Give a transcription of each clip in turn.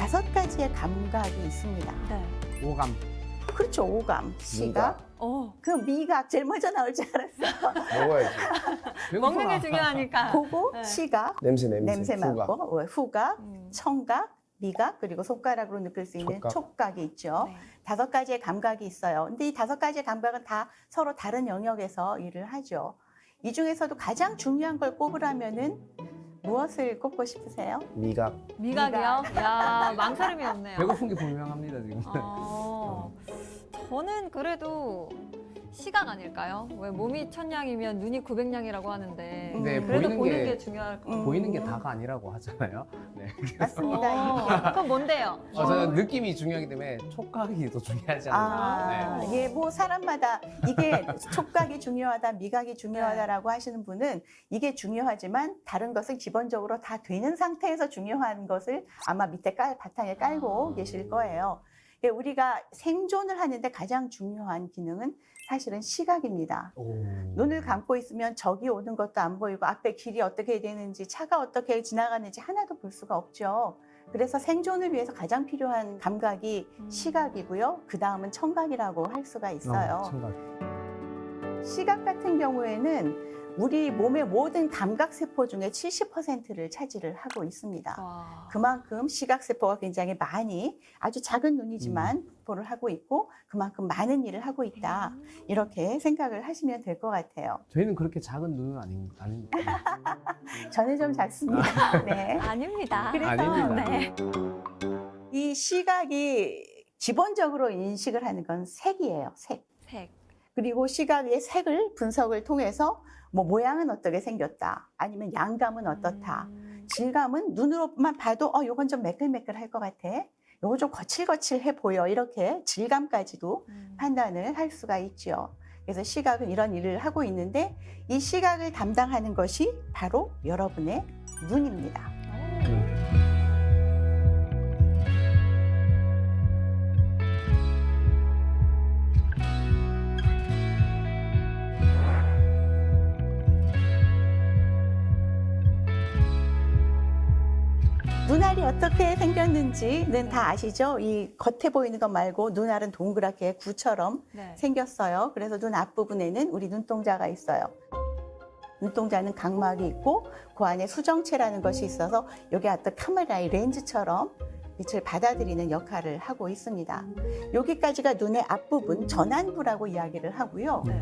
5가지의 감각이 있습니다. 네. 오감. 그렇죠. 오감, 시각, 그 미각 제일 먼저 나올 줄 알았어. 먹어야지. 먹는 게 중요하니까. 보고, 네. 시각, 냄새 냄새 후각. 맡고, 후각, 음. 청각, 미각, 그리고 손가락으로 느낄 수 있는 촉각. 촉각이 있죠. 네. 5가지의 감각이 있어요. 근데 이 5가지의 감각은 다 서로 다른 영역에서 일을 하죠. 이 중에서도 가장 중요한 걸 꼽으라면은 무엇을 꼽고 싶으세요? 미각. 미각이요? 야, 망설임이 없네요. 배고픈 게 분명합니다 지금. 저는 그래도 시각 아닐까요? 왜 몸이 천냥이면 눈이 900냥이라고 하는데 네, 그래도 보이는 보이는 게- 게 중요할 것 같아요. 보이는 게 다가 아니라고 하잖아요. 네. 맞습니다. 그럼 뭔데요? 저는 느낌이 중요하기 때문에 촉각이 더 중요하지 않나. 네. 이게 뭐 사람마다 이게 촉각이 중요하다, 미각이 중요하다라고 하시는 분은 이게 중요하지만 다른 것은 기본적으로 다 되는 상태에서 중요한 것을 아마 밑에 바탕에 깔고 계실 거예요. 우리가 생존을 하는데 가장 중요한 기능은 사실은 시각입니다. 눈을 감고 있으면 적이 오는 것도 안 보이고 앞에 길이 어떻게 되는지 차가 어떻게 지나가는지 하나도 볼 수가 없죠. 그래서 생존을 위해서 가장 필요한 감각이 시각이고요. 그 다음은 청각이라고 할 수가 있어요. 청각. 시각 같은 경우에는 우리 몸의 모든 감각세포 중에 70%를 차지를 하고 있습니다. 와. 그만큼 시각세포가 굉장히 많이 아주 작은 눈이지만 세포를 하고 있고 그만큼 많은 일을 하고 있다. 이렇게 생각을 하시면 될 것 같아요. 저희는 그렇게 작은 눈은 아닌. 저는 좀 작습니다. 네. 아닙니다. 그래서 아닙니다. 네. 이 시각이 기본적으로 인식을 하는 건 색이에요. 색. 색. 그리고 시각의 색을 분석을 통해서 뭐 모양은 어떻게 생겼다. 아니면 양감은 어떻다. 질감은 눈으로만 봐도 요건 좀 매끌매끌할 것 같아. 요건 좀 거칠거칠해 보여. 이렇게 질감까지도 판단을 할 수가 있죠. 그래서 시각은 이런 일을 하고 있는데 이 시각을 담당하는 것이 바로 여러분의 눈입니다. 눈알이 어떻게 생겼는지는 다 아시죠? 이 겉에 보이는 것 말고 눈알은 동그랗게 구처럼 네. 생겼어요. 그래서 눈 앞부분에는 우리 눈동자가 있어요. 눈동자는 각막이 있고 그 안에 수정체라는 것이 있어서 여기 어떤 카메라의 렌즈처럼 빛을 받아들이는 역할을 하고 있습니다. 여기까지가 눈의 앞부분, 전안부라고 이야기를 하고요. 네.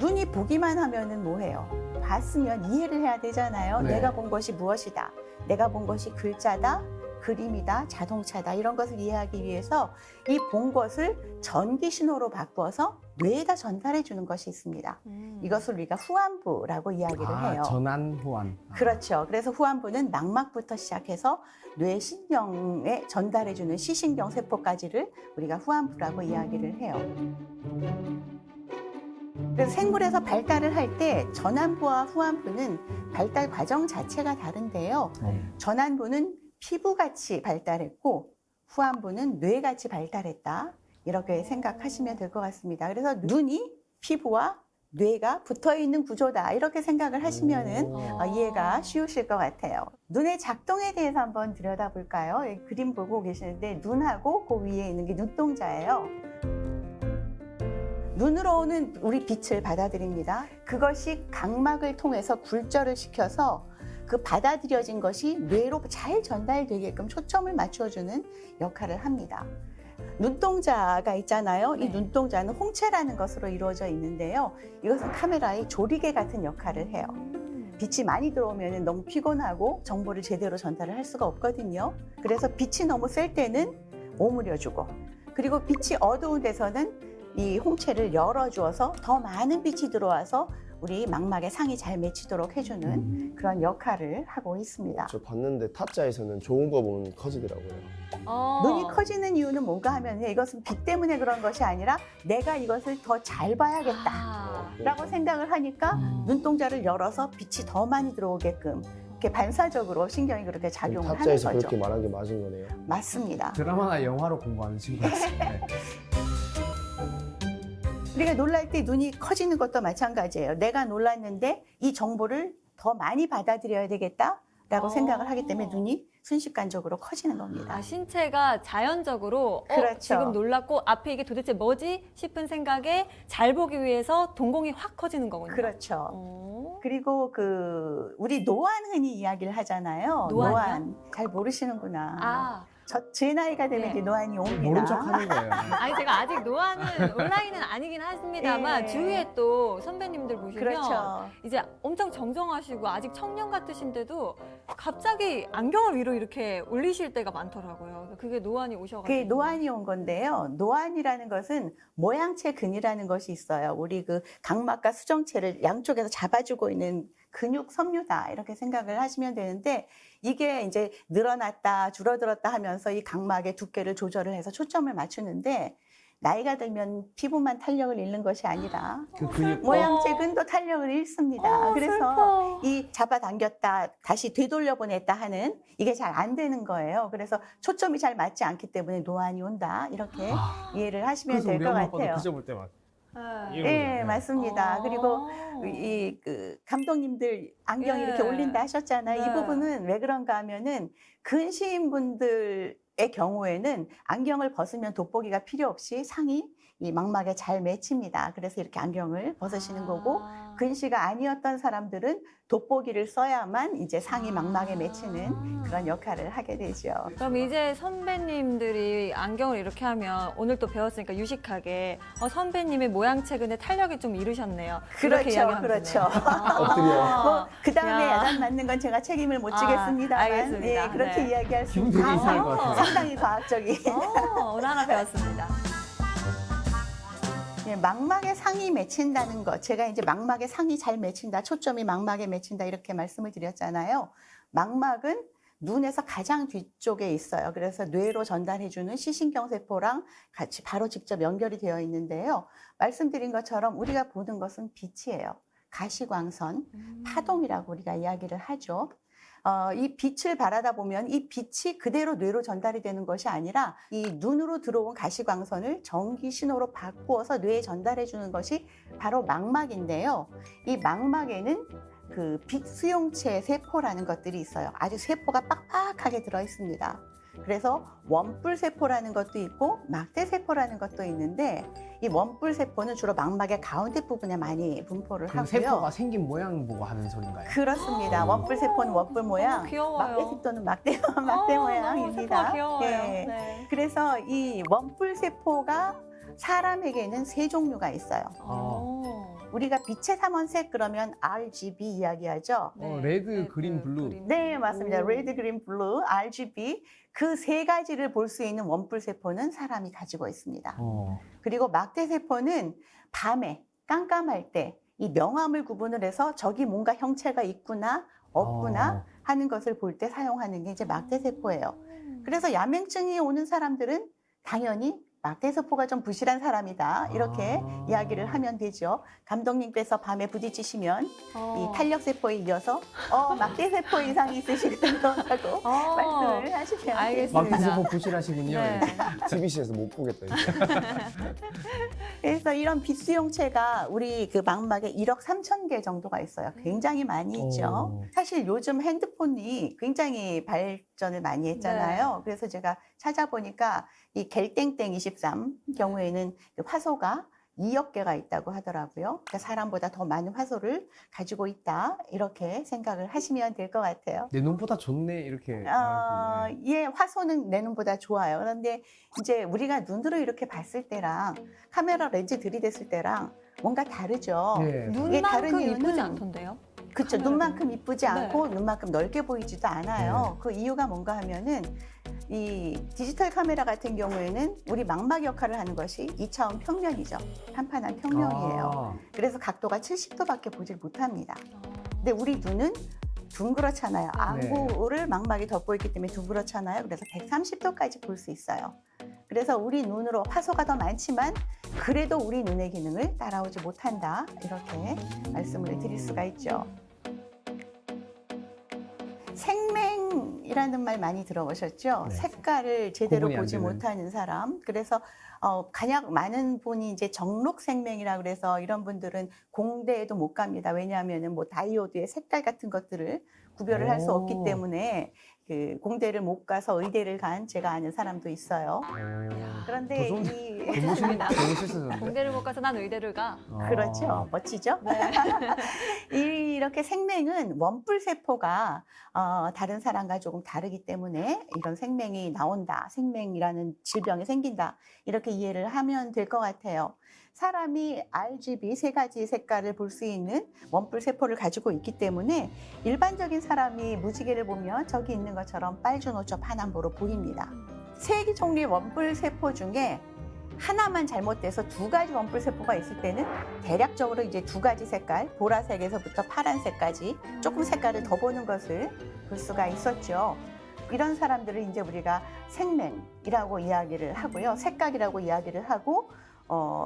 눈이 보기만 하면은 뭐해요? 봤으면 이해를 해야 되잖아요. 네. 내가 본 것이 무엇이다. 내가 본 것이 글자다, 그림이다, 자동차다 이런 것을 이해하기 위해서 이 본 것을 전기 신호로 바꿔서 뇌에다 전달해 주는 것이 있습니다. 이것을 우리가 후안부라고 이야기를 해요. 전환 후환. 그렇죠. 그래서 후안부는 망막부터 시작해서 뇌 신경에 전달해 주는 시신경 세포까지를 우리가 후안부라고 이야기를 해요. 그래서 생물에서 발달을 할 때 전안부와 후안부는 발달 과정 자체가 다른데요. 전안부는 피부같이 발달했고 후안부는 뇌같이 발달했다. 이렇게 생각하시면 될 것 같습니다. 그래서 눈이 피부와 뇌가 붙어있는 구조다. 이렇게 생각을 하시면은 이해가 쉬우실 것 같아요. 눈의 작동에 대해서 한번 들여다볼까요? 그림 보고 계시는데 눈하고 그 위에 있는 게 눈동자예요. 눈으로 오는 우리 빛을 받아들입니다. 그것이 각막을 통해서 굴절을 시켜서 그 받아들여진 것이 뇌로 잘 전달되게끔 초점을 맞춰주는 역할을 합니다. 눈동자가 있잖아요. 네. 이 눈동자는 홍채라는 것으로 이루어져 있는데요. 이것은 카메라의 조리개 같은 역할을 해요. 빛이 많이 들어오면 너무 피곤하고 정보를 제대로 전달을 할 수가 없거든요. 그래서 빛이 너무 셀 때는 오므려주고 그리고 빛이 어두운 데서는 이 홍채를 열어주어서 더 많은 빛이 들어와서 우리 망막에 상이 잘 맺히도록 해주는 그런 역할을 하고 있습니다. 저 봤는데 타짜에서는 좋은 거 보면 커지더라고요. 눈이 커지는 이유는 뭔가 하면 이것은 빛 때문에 그런 것이 아니라 내가 이것을 더 잘 봐야겠다 라고 생각을 하니까 눈동자를 열어서 빛이 더 많이 들어오게끔 이렇게 반사적으로 신경이 그렇게 작용을 하는 타짜에서 거죠. 그렇게 말한 게 맞은 거네요. 맞습니다. 드라마나 영화로 공부하는 친구 같습니다. 네. 우리가 놀랄 때 눈이 커지는 것도 마찬가지예요. 내가 놀랐는데 이 정보를 더 많이 받아들여야 되겠다. 라고 생각을 하기 때문에 눈이 순식간적으로 커지는 아, 겁니다. 신체가 자연적으로 그렇죠. 지금 놀랐고 앞에 이게 도대체 뭐지 싶은 생각에 잘 보기 위해서 동공이 확 커지는 거군요. 그렇죠. 어. 그리고 우리 노안 흔히 이야기를 하잖아요. 노안이요? 노안. 잘 모르시는구나. 아, 제 나이가 되면 네. 이제 노안이 옵니다. 모른 척 하는 거예요. 아니 제가 아직 노안은 온라인은 아니긴 합니다만 예. 주위에 또 선배님들 보시면 그렇죠. 이제 엄청 정정하시고 아직 청년 같으신데도 갑자기 안경을 위로 이렇게 올리실 때가 많더라고요. 그게 노안이 오셔가지고. 그게 노안이 온 건데요. 노안이라는 것은 모양체 근이라는 것이 있어요. 우리 그 각막과 수정체를 양쪽에서 잡아주고 있는 근육 섬유다 이렇게 생각을 하시면 되는데 이게 이제 늘어났다 줄어들었다 하면서 이 각막의 두께를 조절을 해서 초점을 맞추는데 나이가 들면 피부만 탄력을 잃는 것이 아니라 그 근육 모양체 근도 탄력을 잃습니다. 그래서 슬퍼. 이 잡아당겼다 다시 되돌려 보냈다 하는 이게 잘 안 되는 거예요. 그래서 초점이 잘 맞지 않기 때문에 노안이 온다 이렇게 이해를 하시면 그래서 될 우리 것 엄마 아빠도 같아요. 그저 볼 때만 네. 이런 예, 거죠. 맞습니다. 그리고 그 감독님들 안경 예. 이렇게 올린다 하셨잖아요. 네. 이 부분은 왜 그런가 하면은 근시인 분들의 경우에는 안경을 벗으면 돋보기가 필요 없이 상이 이 망막에 잘 맺힙니다. 그래서 이렇게 안경을 벗으시는 거고 근시가 아니었던 사람들은 돋보기를 써야만 이제 상이 망막에 맺히는 그런 역할을 하게 되죠. 그럼 이제 선배님들이 안경을 이렇게 하면 오늘 또 배웠으니까 유식하게 선배님의 모양체 근에 탄력이 좀 이르셨네요. 이렇게 그렇죠, 이야기하면 그렇죠. 되네요. 엎드려. 뭐, 그 다음에 야. 야단 맞는 건 제가 책임을 못 아, 지겠습니다만, 알겠습니다. 예, 그렇게 네. 이야기할 수 기분 되게 있습니다. 이상할 것 같아요. 상당히 과학적인. 오늘 하나 배웠습니다. 예, 망막에 상이 맺힌다는 것. 제가 이제 망막에 상이 잘 맺힌다, 초점이 망막에 맺힌다, 이렇게 말씀을 드렸잖아요. 망막은 눈에서 가장 뒤쪽에 있어요. 그래서 뇌로 전달해주는 시신경세포랑 같이 바로 직접 연결이 되어 있는데요. 말씀드린 것처럼 우리가 보는 것은 빛이에요. 가시광선, 파동이라고 우리가 이야기를 하죠. 이 빛을 바라다 보면 이 빛이 그대로 뇌로 전달이 되는 것이 아니라 이 눈으로 들어온 가시광선을 전기 신호로 바꾸어서 뇌에 전달해 주는 것이 바로 망막인데요. 이 망막에는 그 빛 수용체 세포라는 것들이 있어요. 아주 세포가 빡빡하게 들어 있습니다. 그래서 원뿔 세포라는 것도 있고 막대 세포라는 것도 있는데 이 원뿔 세포는 주로 망막의 가운데 부분에 많이 분포를 그 하고요. 세포가 생긴 모양 보고 하는 소린가요? 그렇습니다. 원뿔 세포는 원뿔 모양, 너무 귀여워요. 막대 세포는 막대 너무 모양입니다. 세포가 귀여워요. 예. 네. 그래서 이 원뿔 세포가 사람에게는 세 종류가 있어요. 우리가 빛의 삼원색 그러면 RGB 이야기하죠. 레드, 그린, 블루. 네, 맞습니다. 오. 레드, 그린, 블루, RGB 그 세 가지를 볼 수 있는 원뿔 세포는 사람이 가지고 있습니다. 그리고 막대 세포는 밤에 깜깜할 때 이 명암을 구분을 해서 저기 뭔가 형체가 있구나 없구나 하는 것을 볼 때 사용하는 게 이제 막대 세포예요. 그래서 야맹증이 오는 사람들은 당연히 막대 세포가 좀 부실한 사람이다 이렇게 이야기를 하면 되죠. 감독님께서 밤에 부딪히시면 이 탄력 세포에 이어서 막대 세포 이상이 있으시다고 말씀을 하시면 알겠습니다. 막대 세포 부실하시군요. 네. TBC에서 못 보겠다. 이제. 그래서 이런 빛수용체가 우리 그 망막에 1억 3천 개 정도가 있어요. 굉장히 많이 있죠. 사실 요즘 핸드폰이 굉장히 발전을 많이 했잖아요. 그래서 제가 찾아보니까 이 갤땡땡 23 경우에는 그 화소가 2억 개가 있다고 하더라고요. 그러니까 사람보다 더 많은 화소를 가지고 있다. 이렇게 생각을 하시면 될 것 같아요. 내 눈보다 좋네 이렇게. 예, 화소는 내 눈보다 좋아요. 그런데 이제 우리가 눈으로 이렇게 봤을 때랑 카메라 렌즈 들이댔을 때랑 뭔가 다르죠. 네. 이게 다른 눈만큼 이유는 이쁘지 않던데요? 그렇죠. 카메라 눈만큼 이쁘지 네. 않고 눈만큼 넓게 보이지도 않아요. 그 이유가 뭔가 하면은 이 디지털 카메라 같은 경우에는 우리 망막 역할을 하는 것이 2차원 평면이죠. 한판한 평면이에요. 그래서 각도가 70도밖에 보질 못합니다. 근데 우리 눈은 둥그렇잖아요. 안구를 망막이 덮고 있기 때문에 둥그렇잖아요. 그래서 130도까지 볼 수 있어요. 그래서 우리 눈으로 화소가 더 많지만 그래도 우리 눈의 기능을 따라오지 못한다. 이렇게 말씀을 드릴 수가 있죠. 생맹이라는 말 많이 들어보셨죠? 네. 색깔을 제대로 구분이 안 보지 되는. 못하는 사람. 그래서 가장 많은 분이 이제 정록생맹이라 그래서 이런 분들은 공대에도 못 갑니다. 왜냐하면은 뭐 다이오드의 색깔 같은 것들을 구별을 할 수 오. 없기 때문에 그 공대를 못 가서 의대를 간 제가 아는 사람도 있어요. 그런데 더 좋은- 이 너무 실수였는데. 공대를 못 가서 난 의대를 가. 그렇죠. 멋지죠? 네. 이렇게 생명은 원뿔 세포가 다른 사람과 조금 다르기 때문에 이런 생명이 나온다. 생명이라는 질병이 생긴다. 이렇게 이해를 하면 될 것 같아요. 사람이 RGB 세 가지 색깔을 볼 수 있는 원뿔 세포를 가지고 있기 때문에 일반적인 사람이 무지개를 보면 저기 있는 것처럼 빨주노초 파남보로 보입니다. 세 종류의 원뿔 세포 중에 하나만 잘못돼서 두 가지 원뿔 세포가 있을 때는 대략적으로 이제 두 가지 색깔, 보라색에서부터 파란색까지 조금 색깔을 더 보는 것을 볼 수가 있었죠. 이런 사람들을 이제 우리가 생맹이라고 이야기를 하고요. 색각이라고 이야기를 하고,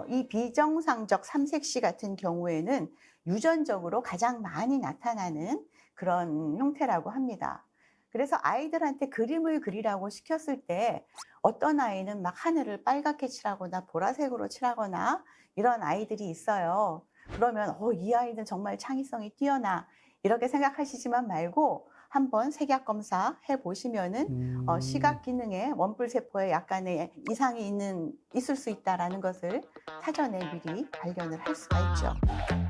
이 비정상적 삼색시 같은 경우에는 유전적으로 가장 많이 나타나는 그런 형태라고 합니다. 그래서 아이들한테 그림을 그리라고 시켰을 때 어떤 아이는 막 하늘을 빨갛게 칠하거나 보라색으로 칠하거나 이런 아이들이 있어요. 그러면 이 아이는 정말 창의성이 뛰어나 이렇게 생각하시지만 말고 한번 색약 검사 해보시면은 시각 기능에 원뿔 세포에 약간의 이상이 있을 수 있다라는 것을 사전에 미리 발견을 할 수가 있죠.